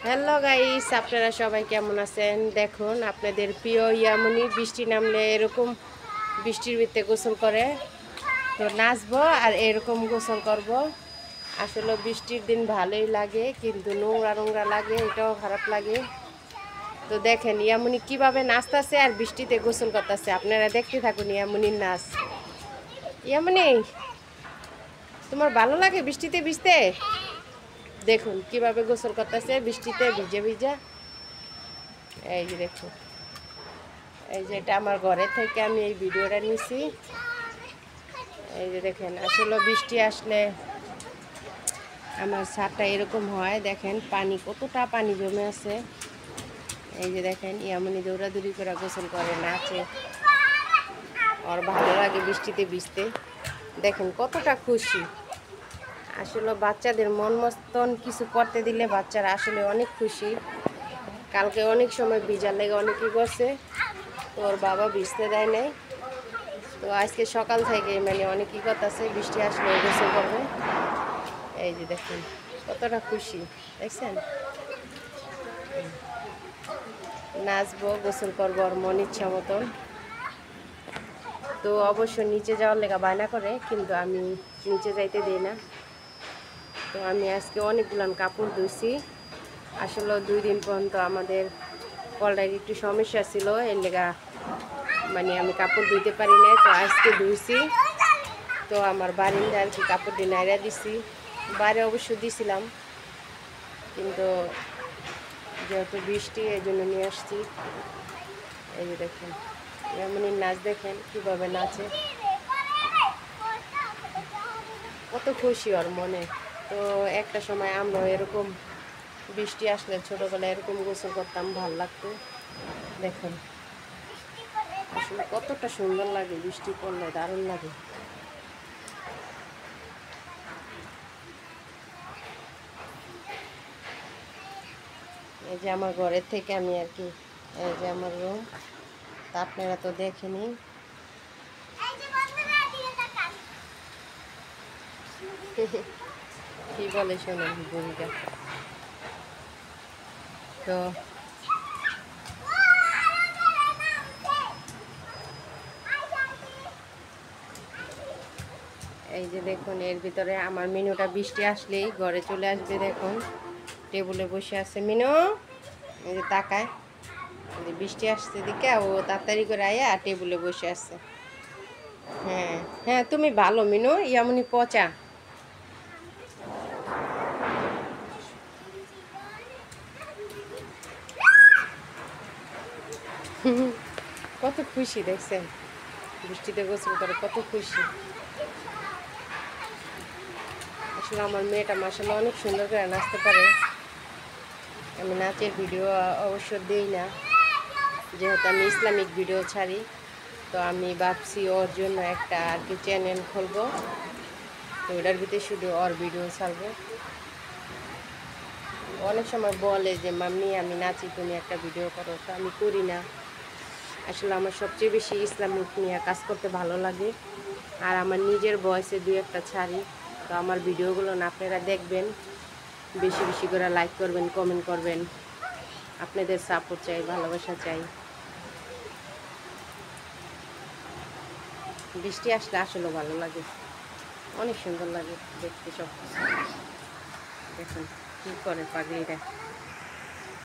Hello guys, আপনারা সবাই কেমন আছেন? দেখুন আপনাদের প্রিয় ইয়ামনি বৃষ্টি নামলে এরকম বৃষ্টির ভিতরে গোসল করে, তো নাচবো আর এরকম গোসল করব। আসলে বৃষ্টির দিন ভালোই লাগে, কিন্তু নোংরা নোংরা লাগে, এটাও খারাপ লাগে। তো দেখেন ইয়ামনি কিভাবে নাচতেছে আর বৃষ্টিতে গোসল করতেছে। আপনারা দেখতে থাকুন ইয়ামনির নাচ। ইয়ামনি, তোমার ভালো লাগে বৃষ্টিতে ভিজতে? দেখুন কিভাবে গোসল করতেছে বৃষ্টিতে ভিজে ভিজা। এই যে দেখুন, এই যে এটা আমার ঘরে থেকে আমি এই ভিডিওটা নিছি। এই যে দেখেন, আসলে বৃষ্টি আসলে আমার ছাদটা এরকম হয়। দেখেন পানি, কতটা পানি জমে আছে। এই যে দেখেন ইয়ামনি দৌড়াদৌড়ি করে গোসল করে, নাচে, ওর ভালো লাগে বৃষ্টিতে ভিজতে। দেখেন কতটা খুশি। আসলে বাচ্চাদের মন মতন কিছু করতে দিলে বাচ্চারা আসলে অনেক খুশি। কালকে অনেক সময় ভিজার লেগে অনেকই করছে, তো ওর বাবা ভিজতে দেয় নাই। তো আজকে সকাল থেকে মানে অনেকই কথা আছে, বৃষ্টি আসলে গোসল করবে। এই যে দেখুন কতটা খুশি, দেখছেন? নাচবো, গোসল করবো ওর মন ইচ্ছা মতন। তো অবশ্য নিচে যাওয়ার লেগা বায়না করে, কিন্তু আমি নিচে যাইতে দিই না। তো আমি আজকে অনেকগুলান কাপড় ধুইছি। আসলে 2 দিন পর্যন্ত আমাদের কলটার একটু সমস্যা ছিল, এর লেগা মানে আমি কাপড় ধুইতে পারি না। তো আজকে ধুইছি। তো আমার বারিন্দা আর কি কাপড় দিয়ে নাইরা দিছি, বাইরে অবশ্য দিছিলাম, কিন্তু যেহেতু বৃষ্টি এই জন্য নিয়ে আসছি। এই যে দেখেন এমনি নাচ, দেখেন কীভাবে নাচে, কত খুশি ওর মনে। তো একটা সময় আমরা এরকম বৃষ্টি আসলে ছোটোবেলায় এরকম গোসল করতাম, ভাল লাগতো। দেখেন আসলে কতটা সুন্দর লাগে, বৃষ্টি পড়লে দারুণ লাগে। এই যে আমার ঘরের থেকে আমি আর কি, এই যে আমার রুম, তা আপনারা তো দেখেনি। কি বলে শোনেন বুড়িটা। তো এই যে দেখুন, এর ভিতরে আমার মিনুটা বৃষ্টি আসলেই ঘরে চলে আসবে। দেখুন টেবিলে বসে আছে মিনু, এই যে তাকায়, এই যে বৃষ্টি আসছে দিকে ও তাড়াতাড়ি করে আয়া টেবিলে বসে আছে। হ্যাঁ হ্যাঁ, তুমি ভালো মিনু, ইয়ামনি পচা। কত খুশি দেখছেন, বৃষ্টিতে গোসল করে কত খুশি। আসলে আমার মেয়েটা মাশাআল্লাহ অনেক সুন্দর করে নাচতে পারে। আমি নাচের ভিডিও অবশ্য দিই না, যেহেতু আমি ইসলামিক ভিডিও ছাড়ি। তো আমি ভাবছি ওর জন্য একটা আর কি চ্যানেল খুলবো, তো ওটার ভিতরে শুধু ওর ভিডিও ছাড়বো। অনেক সময় বলে যে মাম্মি আমি নাচি, তুমি একটা ভিডিও করো, তো আমি করি না। আসলে আমার সবচেয়ে বেশি ইসলামিক নিয়ে কাজ করতে ভালো লাগে, আর আমার নিজের ভয়েসে 2-1টা ছাড়ি। তো আমার ভিডিওগুলো না আপনারা দেখবেন, বেশি বেশি করে লাইক করবেন, কমেন্ট করবেন। আপনাদের সাপোর্ট চাই, ভালোবাসা চাই। বৃষ্টি আসলে আসলে ভালো লাগে, অনেক সুন্দর লাগে দেখতে সব কিছু। দেখুন কী করে পাগলিটা।